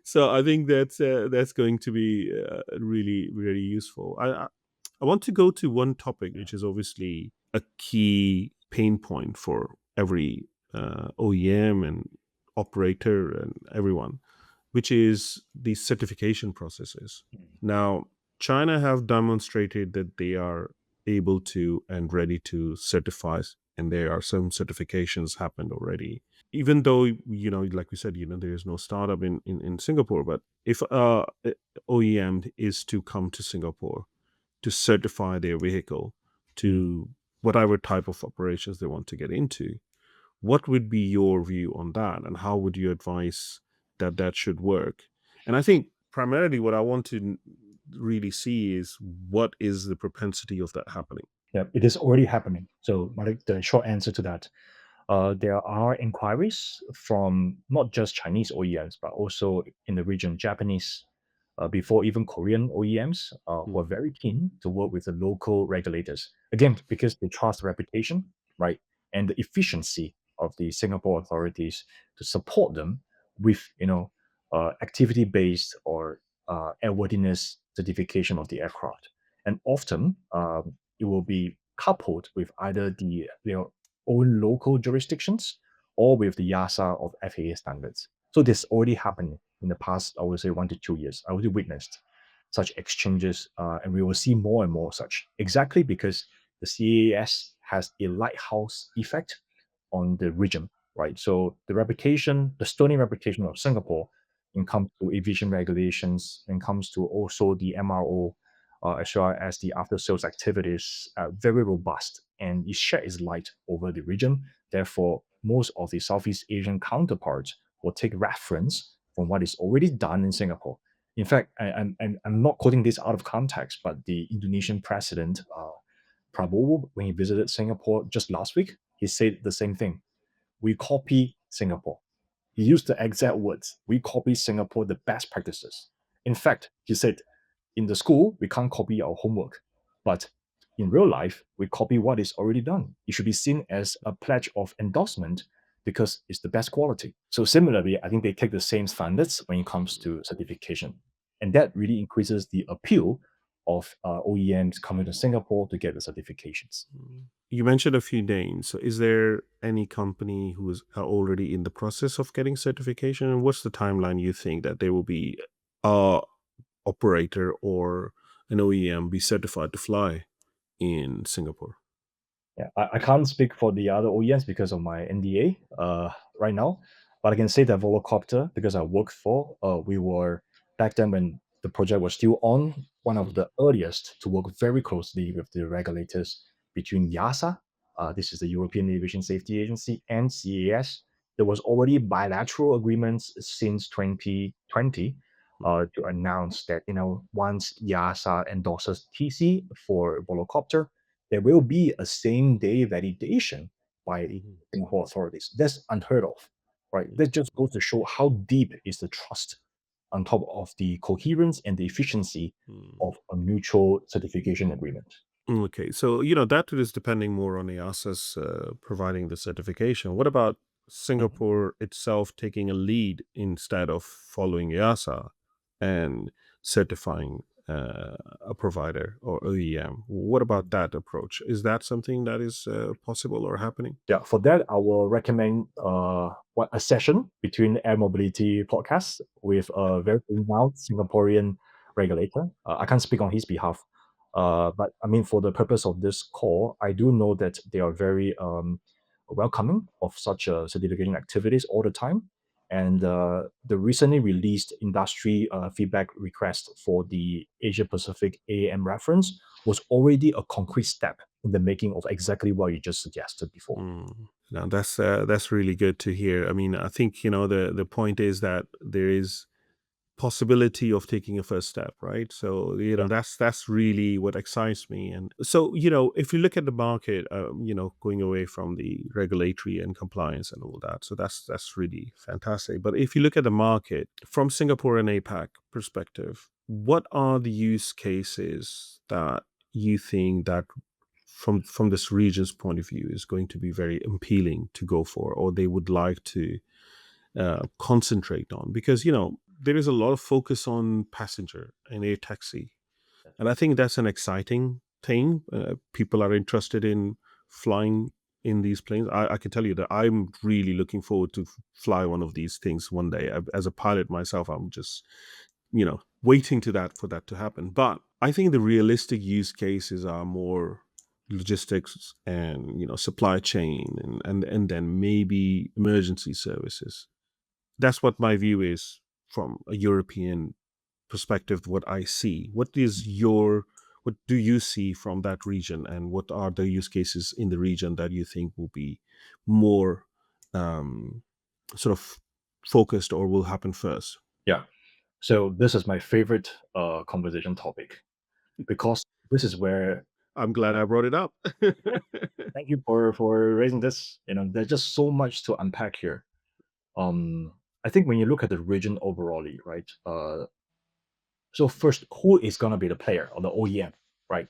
Speaker 2: so I think that's going to be really really useful. I want to go to one topic which is obviously a key pain point for every OEM and operator and everyone, which is the certification processes. Now, China have demonstrated that they are able to and ready to certify, and there are some certifications happened already. Even though, like we said, there is no startup in Singapore, but if OEM is to come to Singapore to certify their vehicle to whatever type of operations they want to get into, what would be your view on that, and how would you advise that that should work? And I think primarily what I want to really see is what is the propensity of that happening.
Speaker 1: Yeah, it is already happening. So, Malik, the short answer to that, there are inquiries from not just Chinese OEMs, but also in the region Japanese, before even Korean OEMs, who are
Speaker 2: Mm,
Speaker 1: very keen to work with the local regulators. Again, because they trust the reputation, right, and the efficiency of the Singapore authorities to support them with, activity-based or airworthiness certification of the aircraft. And often, it will be coupled with either the own local jurisdictions or with the EASA of FAA standards. So this already happened in the past, I would say 1 to 2 years. I already witnessed such exchanges, and we will see more and more such. Exactly because the CAAS has a lighthouse effect on the region, right? So the reputation, the sterling reputation of Singapore, when it comes to aviation regulations, when it comes to also the MRO, as well as the after sales activities, very robust, and it sheds light over the region. Therefore, most of the Southeast Asian counterparts will take reference from what is already done in Singapore. In fact, I'm not quoting this out of context, but the Indonesian president, Prabowo, when he visited Singapore just last week, he said the same thing. We copy Singapore. He used the exact words. We copy Singapore, the best practices. In fact, he said, in the school, we can't copy our homework. But in real life, we copy what is already done. It should be seen as a pledge of endorsement because it's the best quality. So similarly, I think they take the same standards when it comes to certification. And that really increases the appeal of OEMs coming to Singapore to get the certifications.
Speaker 2: mm. You mentioned a few names. So is there any company who is already in the process of getting certification? And what's the timeline you think that there will be a operator or an OEM be certified to fly in Singapore?
Speaker 1: Yeah, I can't speak for the other OEMs because of my NDA right now, but I can say that Volocopter, because I worked for, we were back then when the project was still on, one of the earliest to work very closely with the regulators between EASA, this is the European Aviation Safety Agency, and CAS. There was already bilateral agreements since 2020 to announce that once EASA endorses TC for Volocopter, there will be a same day validation by
Speaker 2: Mhm,
Speaker 1: Singapore authorities. That's unheard of, right? That just goes to show how deep is the trust on top of the coherence and the efficiency
Speaker 2: mhm.
Speaker 1: of a mutual certification agreement.
Speaker 2: Okay, so that is depending more on EASA's providing the certification. What about
Speaker 1: Mhm.
Speaker 2: Singapore itself taking a lead instead of following EASA and certifying a provider or OEM? What about that approach? Is that something that is possible or happening?
Speaker 1: Yeah, for that, I will recommend a session between Air Mobility Podcast with a very renowned Singaporean regulator. I can't speak on his behalf, but I mean, for the purpose of this call, I do know that they are very welcoming of such certification activities all the time. And the recently released industry feedback request for the Asia Pacific AAM reference was already a concrete step in the making of exactly what you just suggested before.
Speaker 2: Mm. Now that's really good to hear. I mean, I think the point is that there is possibility of taking a first step, right? So
Speaker 1: Yeah.
Speaker 2: that's really what excites me. And so if you look at the market, going away from the regulatory and compliance and all that, so that's really fantastic. But if you look at the market from Singapore and APAC perspective, what are the use cases that you think that from this region's point of view is going to be very appealing to go for, or they would like to concentrate on, because there is a lot of focus on passenger and air taxi, and I think that's an exciting thing. People are interested in flying in these planes. I can tell you that I'm really looking forward to fly one of these things one day. As a pilot myself, I'm just waiting to that for that to happen. But I think the realistic use cases are more logistics and supply chain, and then maybe emergency services. That's what my view is from a European perspective. What I see, what do you see from that region, and what are the use cases in the region that you think will be more um, sort of focused or will happen first?
Speaker 1: Yeah. So this is my favorite conversation topic because this is where
Speaker 2: I'm glad I brought it up.
Speaker 1: thank you for raising this. There's just so much to unpack here. Um, I think when you look at the region overall, right? So first, who is gonna be the player or the OEM, right?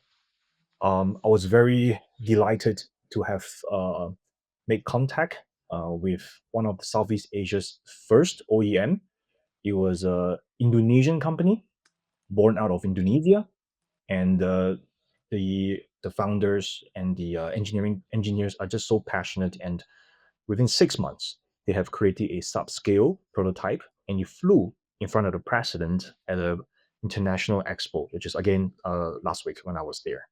Speaker 1: I was very delighted to have made contact with one of the Southeast Asia's first OEM. It was a Indonesian company born out of Indonesia, and the founders and the engineers are just so passionate. And within 6 months, they have created a subscale prototype, and you flew in front of the president at a international expo, which is again last week when I was there.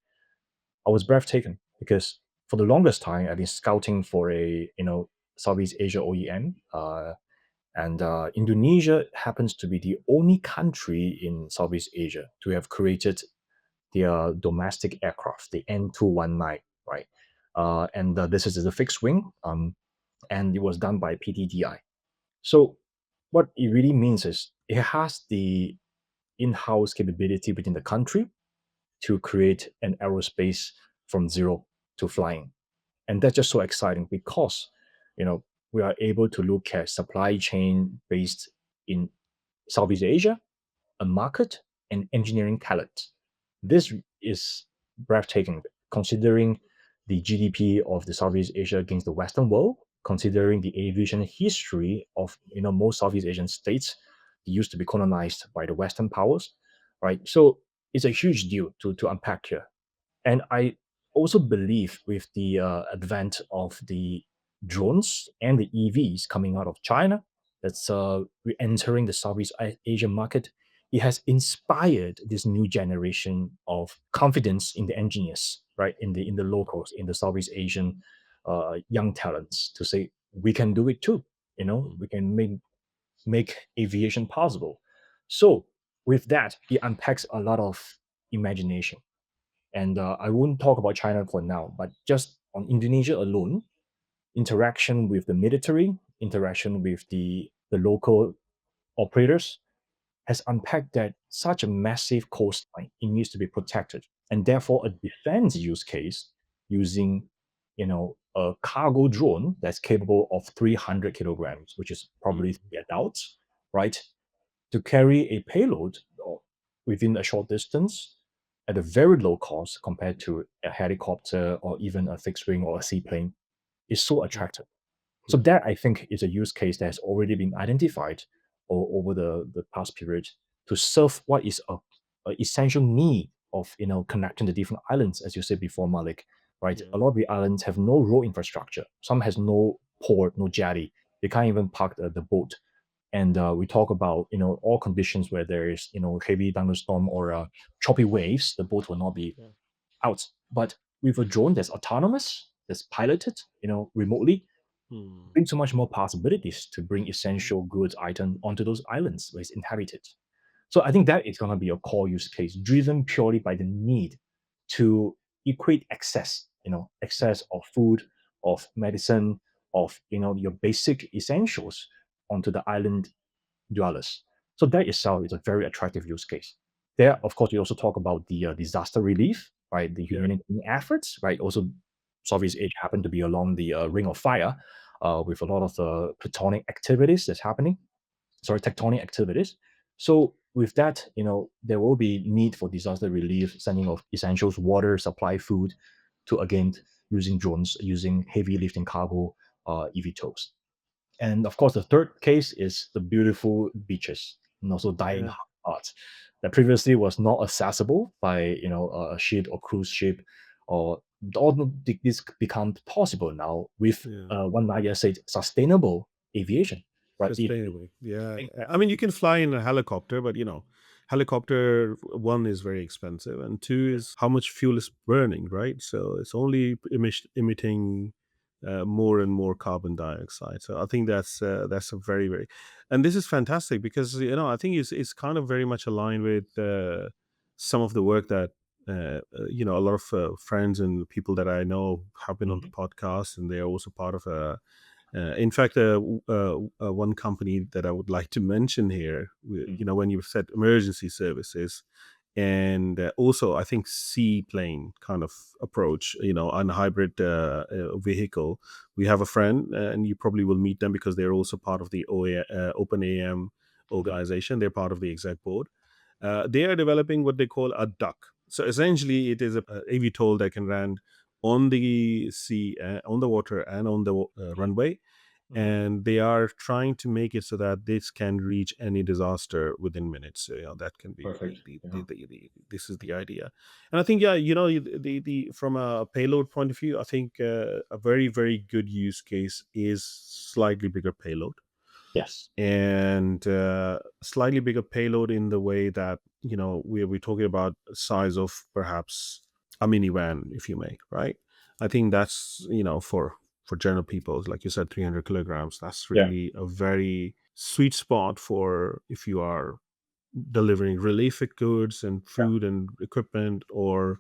Speaker 1: I was breathtaking because for the longest time I've been scouting for a Southeast Asia OEM, and Indonesia happens to be the only country in Southeast Asia to have created their domestic aircraft, the N219, right? And this is a fixed wing, and it was done by PTDI. So what it really means is it has the in-house capability within the country to create an aerospace from zero to flying. And that's just so exciting because, you know, we are able to look at supply chain based in Southeast Asia, a market, and engineering talent. This is breathtaking considering the GDP of the Southeast Asia against the Western world, considering the aviation history of most Southeast Asian states used to be colonized by the Western powers, right? So it's a huge deal to unpack here. And I also believe with the advent of the drones and the EVs coming out of China, that's re-entering the Southeast Asian market, it has inspired this new generation of confidence in the engineers, right? In the locals, in the Southeast Asian young talents to say we can do it too. We can make aviation possible. So with that, it unpacks a lot of imagination. And I won't talk about China for now, but just on Indonesia alone, interaction with the military, interaction with the local operators has unpacked that such a massive coastline, it needs to be protected. And therefore, a defense use case using, a cargo drone that's capable of 300 kilograms, which is probably three adults, right? To carry a payload within a short distance at a very low cost compared to a helicopter or even a fixed wing or a seaplane is so
Speaker 2: Mm,
Speaker 1: attractive. So that I think is a use case that has already been identified over the past period to serve what is a essential need of connecting the different islands, as you said before, Malik. Right,
Speaker 2: yeah,
Speaker 1: a lot of the islands have no road infrastructure. Some has no port, no jetty. They can't even park the boat. And we talk about all conditions where there is heavy thunderstorm or choppy waves, the boat will not be
Speaker 2: yeah.
Speaker 1: out. But with a drone that's autonomous, that's piloted, remotely,
Speaker 2: Hmm.
Speaker 1: brings so much more possibilities to bring
Speaker 2: Mhm.
Speaker 1: essential goods item onto those islands where it's inhabited. So I think that is going to be a core use case driven purely by the need to equate access, access of food, of medicine, of your basic essentials onto the island dwellers. So that itself is a very attractive use case. There, of course, we also talk about the disaster relief, right? The
Speaker 2: Yeah.
Speaker 1: humanitarian efforts, right? Also, Southeast Asia happened to be along the Ring of Fire with a lot of plutonic activities that's happening. Sorry, tectonic activities. So with that, there will be need for disaster relief, sending of essentials, water, supply, food. to again using drones, using heavy lifting cargo eVTOLs. And of course, the third case is the beautiful beaches and also dying
Speaker 2: Yeah.
Speaker 1: art that previously was not accessible by a ship or cruise ship, or all this becomes possible now with
Speaker 2: Yeah.
Speaker 1: one Nadia said sustainable aviation, right?
Speaker 2: Sustainably. Yeah. I mean, you can fly in a helicopter, but helicopter one is very expensive, and two is how much fuel is burning, right? So it's only emitting more and more carbon dioxide. So I think that's a very very, and this is fantastic because I think it's kind of very much aligned with some of the work that a lot of friends and people that I know have been on the
Speaker 1: Mhm,
Speaker 2: podcast, and they are also part of a in fact, one company that I would like to mention here,
Speaker 1: mhm,
Speaker 2: when you said emergency services, and also I think seaplane kind of approach, on a hybrid vehicle. We have a friend, and you probably will meet them because they're also part of the OpenAM
Speaker 1: mhm,
Speaker 2: organization. They're part of the exec board. They are developing what they call a duck. So essentially, it is a AVTOL that can land on the sea, on the water, and on the runway,
Speaker 1: mhm.
Speaker 2: and they are trying to make it so that this can reach any disaster within minutes. So, that can be
Speaker 1: Perfect. Yeah.
Speaker 2: this is the idea. And I think, yeah, the from a payload point of view, I think a very very good use case is slightly bigger payload,
Speaker 1: Yes.
Speaker 2: and slightly bigger payload in the way that we're talking about size of perhaps a minivan, if you may, right? I think that's for general people, like you said, 300 kilograms. That's
Speaker 1: Yeah.
Speaker 2: really a very sweet spot for if you are delivering relief goods and
Speaker 1: Yeah.
Speaker 2: food and equipment, or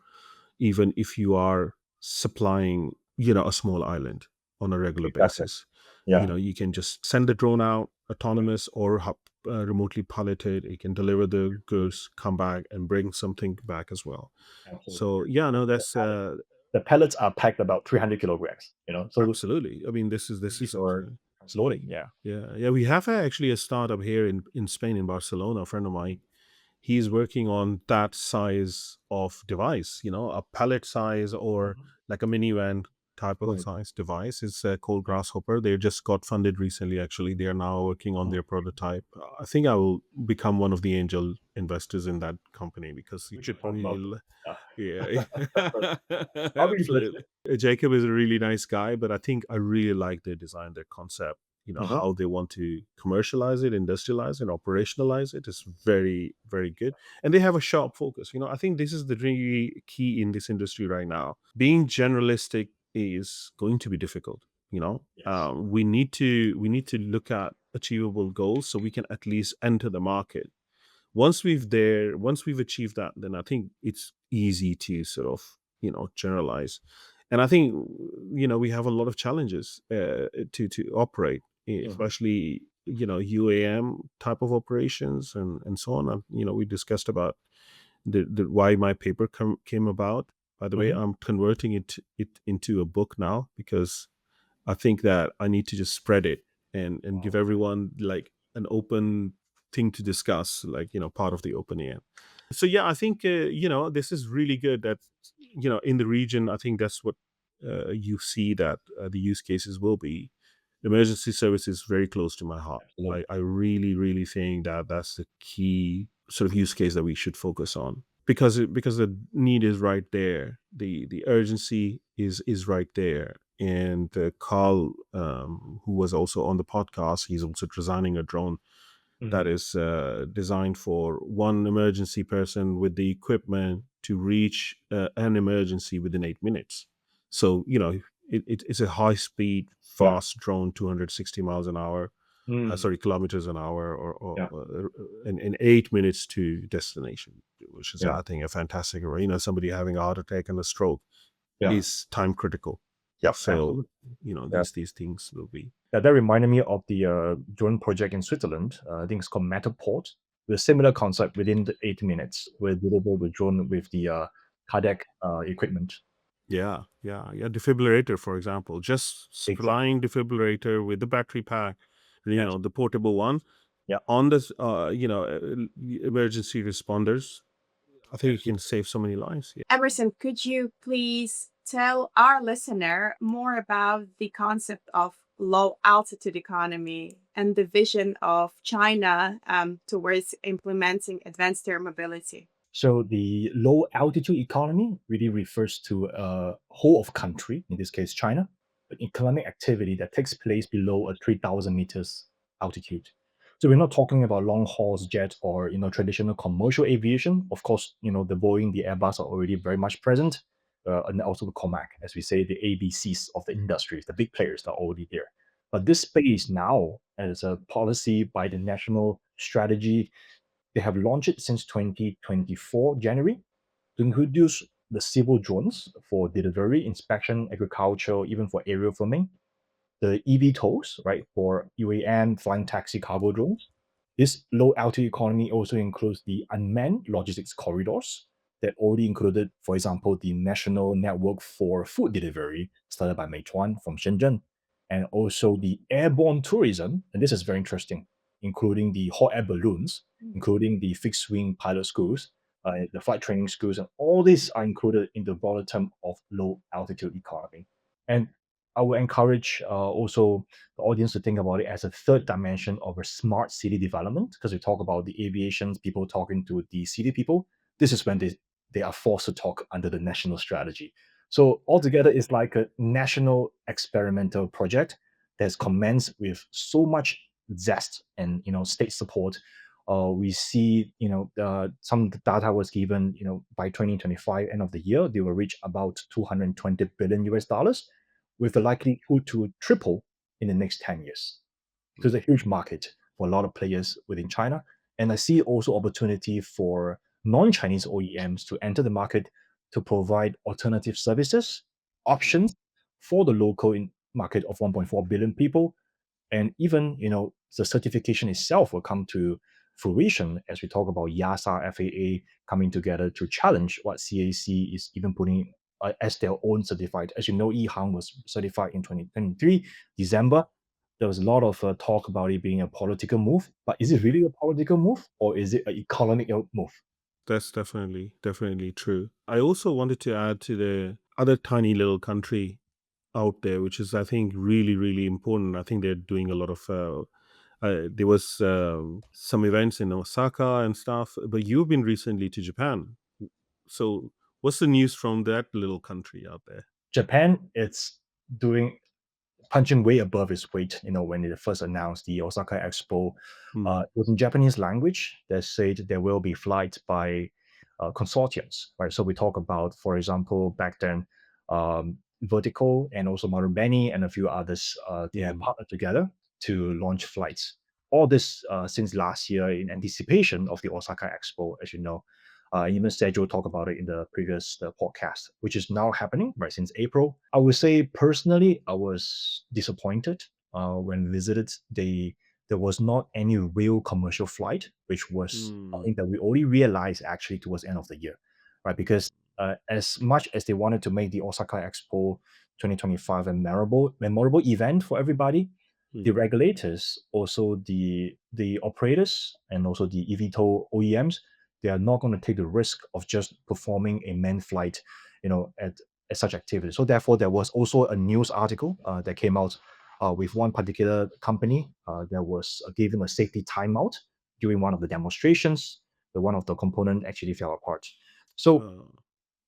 Speaker 2: even if you are supplying a small island on a regular
Speaker 1: Exactly.
Speaker 2: basis.
Speaker 1: Yeah.
Speaker 2: You can just send the drone out autonomous or remotely piloted. It can deliver the goods, come back and bring something back as well.
Speaker 1: Absolutely.
Speaker 2: So yeah, no,
Speaker 1: The
Speaker 2: that's
Speaker 1: pallet- the pellets are packed about 300 kilograms. So
Speaker 2: absolutely. I mean, this is
Speaker 1: or
Speaker 2: absolutely.
Speaker 1: transloading. Yeah.
Speaker 2: Yeah, we have actually a startup here in Spain, in Barcelona. A friend of mine, he's working on that size of device, a pallet size, or
Speaker 1: Mhm.
Speaker 2: like a minivan type of
Speaker 1: Right.
Speaker 2: size device. It's called
Speaker 1: Yeah.
Speaker 2: Grasshopper. They just got funded recently, actually. They are now working on
Speaker 1: Mhm.
Speaker 2: their prototype. I think I will become one of the angel investors in that company because
Speaker 1: We
Speaker 2: I
Speaker 1: should talk about
Speaker 2: really,
Speaker 1: yeah.
Speaker 2: yeah,
Speaker 1: I'll be
Speaker 2: absolutely. Jacob is a really nice guy, but I think I really like their design, their concept.
Speaker 1: Mhm.
Speaker 2: How they want to commercialize it, industrialize it, operationalize it is very, very good, and they have a sharp focus. I think this is the really key in this industry right now. Being generalistic is going to be difficult.
Speaker 1: Yes.
Speaker 2: We need to look at achievable goals so we can at least enter the market. Once we've achieved that, then I think it's easy to sort of generalize. And I think we have a lot of challenges to operate,
Speaker 1: Mhm.
Speaker 2: especially UAM type of operations and so on. And, we discussed about the why my paper came about. By the way,
Speaker 1: Mhm.
Speaker 2: I'm converting it into a book now because I think that I need to just spread it and give
Speaker 1: Wow.
Speaker 2: everyone like an open thing to discuss, like part of the open air. So yeah, I think this is really good. That in the region, I think that's what you see that the use cases will be. Emergency service is very close to my heart.
Speaker 1: Absolutely.
Speaker 2: I really really think that that's the key sort of use case that we should focus on because the need is right there, the urgency is right there. And Carl, who was also on the podcast, he's also designing a drone that
Speaker 1: Mhm.
Speaker 2: is designed for one emergency person with the equipment to reach an emergency within 8 minutes. So it's a high speed
Speaker 1: Yeah.
Speaker 2: fast drone, 260 miles an hour,
Speaker 1: Mm.
Speaker 2: sorry, kilometers an hour, or
Speaker 1: Yeah.
Speaker 2: in 8 minutes to destination, which is,
Speaker 1: Yeah.
Speaker 2: I think, a fantastic. Somebody having a heart attack and a stroke
Speaker 1: Yeah.
Speaker 2: is time critical.
Speaker 1: Yeah.
Speaker 2: So
Speaker 1: Absolutely. Yeah.
Speaker 2: these things will be.
Speaker 1: Yeah, that reminded me of the drone project in Switzerland. I think it's called Matterport, with a similar concept within the 8 minutes, where deliver the drone with the cardiac equipment.
Speaker 2: Yeah. Defibrillator, for example, just
Speaker 1: Exactly.
Speaker 2: flying defibrillator with the battery pack,
Speaker 1: Yes.
Speaker 2: the portable one
Speaker 1: Yeah.
Speaker 2: on this, emergency responders. I think it
Speaker 1: Absolutely.
Speaker 2: can save so many lives. Yeah.
Speaker 3: Emerson, could you please tell our listener more about the concept of low altitude economy and the vision of China towards implementing advanced air mobility.
Speaker 1: So the low altitude economy really refers to a whole of country, in this case China, but economic activity that takes place below a 3,000 meters altitude. So we're not talking about long hauls jet or traditional commercial aviation. Of course, the Boeing, the Airbus are already very much present, and also the COMAC, as we say, the ABCs of the industry, the big players are already there. But this space now, as a policy by the national strategy, they have launched it since 2024 January to introduce the civil drones for delivery, inspection, agriculture, even for aerial filming, the eVTOLs, right, for UAM, flying taxi cargo drones. This low altitude economy also includes the unmanned logistics corridors that already included, for example, the national network for food delivery started by Meituan from Shenzhen, and also the airborne tourism. And this is very interesting, including the hot air balloons, including the fixed wing pilot schools, the flight training schools, and all these are included in the broader term of low altitude economy. And I would encourage also the audience to think about it as a third dimension of a smart city development, because we talk about the aviation, people talking to the city people. This is when they are forced to talk under the national strategy. So altogether, it's like a national experimental project that's commenced with so much zest and state support. We see some data was given by 2025 end of the year they will reach about 220 billion US dollars, with the likelihood to triple in the next 10 years. So it's a huge market for a lot of players within China. And I see also opportunity for non-Chinese OEMs to enter the market to provide alternative services, options for the local market of 1.4 billion people. And even the certification itself will come to fruition as we talk about EASA, FAA coming together to challenge what CAC is even putting as their own certified. As you know, EHang was certified in 2023 December. There was a lot of talk about it being a political move, but is it really a political move or is it an economic move?
Speaker 2: That's definitely true. I also wanted to add to the other tiny little country out there, which is I think really important. I think they're doing a lot of. There was some events in Osaka and stuff, but you've been recently to Japan. So, what's the news from that little country out there?
Speaker 1: Japan, it's doing punching way above its weight. When they first announced the Osaka Expo,
Speaker 2: Hmm.
Speaker 1: it was in Japanese language. They said there will be flights by consortiums, right? So we talk about, for example, back then, Vertical and also Marubeni and a few others. They have
Speaker 2: Hmm.
Speaker 1: partnered together to launch flights. All this since last year in anticipation of the Osaka Expo, as you know. Even Sergio talked about it in the previous podcast, which is now happening right since April. I would say personally, I was disappointed when visited. There was not any real commercial flight, which was
Speaker 2: Hmm.
Speaker 1: something that we only realized actually towards the end of the year, right? Because as much as they wanted to make the Osaka Expo 2025 a memorable event for everybody, the
Speaker 2: Hmm.
Speaker 1: regulators, also the operators, and also the eVTOL OEMs, they are not going to take the risk of just performing a manned flight, at such activity. So therefore, there was also a news article that came out with one particular company that was given a safety timeout during one of the demonstrations. The one of the component actually fell apart. So
Speaker 2: Uh,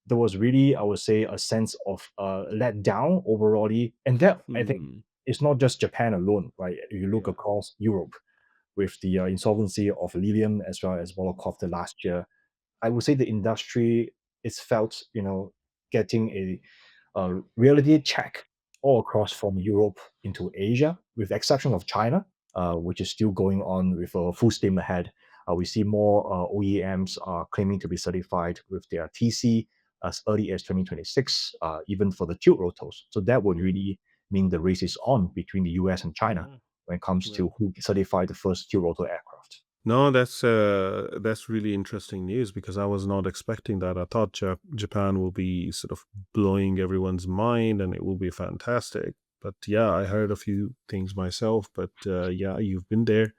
Speaker 1: there was really, I would say, a sense of let down overall. And that, I think,
Speaker 2: hmm.
Speaker 1: it's not just Japan alone, right? If you look
Speaker 2: Yeah.
Speaker 1: across Europe with the insolvency of Lilium as well as Volocopter last year, I would say the industry is felt, getting a reality check all across from Europe into Asia, with the exception of China, which is still going on with a full steam ahead. We see more OEMs are claiming to be certified with their TC as early as 2026, even for the tilt rotors. So that would
Speaker 2: Hmm.
Speaker 1: really mean the race is on between the US and China
Speaker 2: Yeah.
Speaker 1: when it comes
Speaker 2: Yeah.
Speaker 1: to who certified the first tilt rotor aircraft.
Speaker 2: No, that's really interesting news because I was not expecting that. I thought Japan will be sort of blowing everyone's mind and it will be fantastic. But yeah, I heard a few things myself. But yeah, you've been there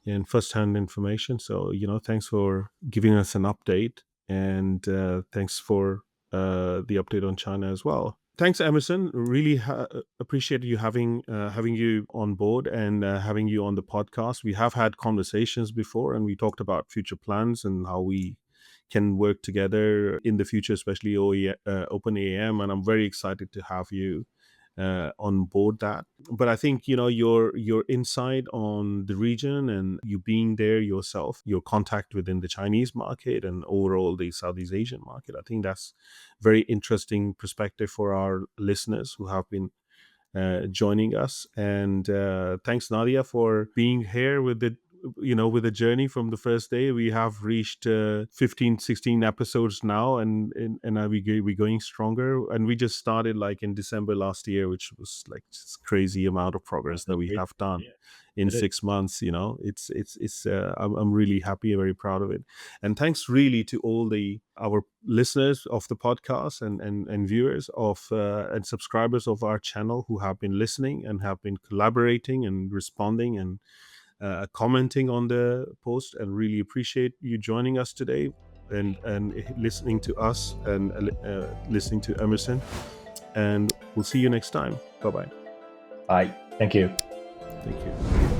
Speaker 2: in first-hand information, so thanks for giving us an update and thanks for the update on China as well. Thanks, Emerson. Really appreciate you having you on board and having you on the podcast. We have had conversations before, and we talked about future plans and how we can work together in the future, especially OpenAM. And I'm very excited to have you on board that. But I think your insight on the region and you being there yourself, your contact within the Chinese market and overall the Southeast Asian market, I think that's very interesting perspective for our listeners who have been joining us. And thanks, Nadia, for being here with the journey from the first day. We have reached 15 16 episodes now, and we're going stronger, and we just started like in December last year, which was like just crazy amount of progress that we have done in 6 months. I'm really happy and very proud of it. And thanks really to all our listeners of the podcast and viewers of and subscribers of our channel who have been listening and have been collaborating and responding and commenting on the post, and really appreciate you joining us today and listening to us and listening to Emerson. And we'll see you next time. Bye-bye.
Speaker 1: Bye. Thank you.
Speaker 2: Thank you.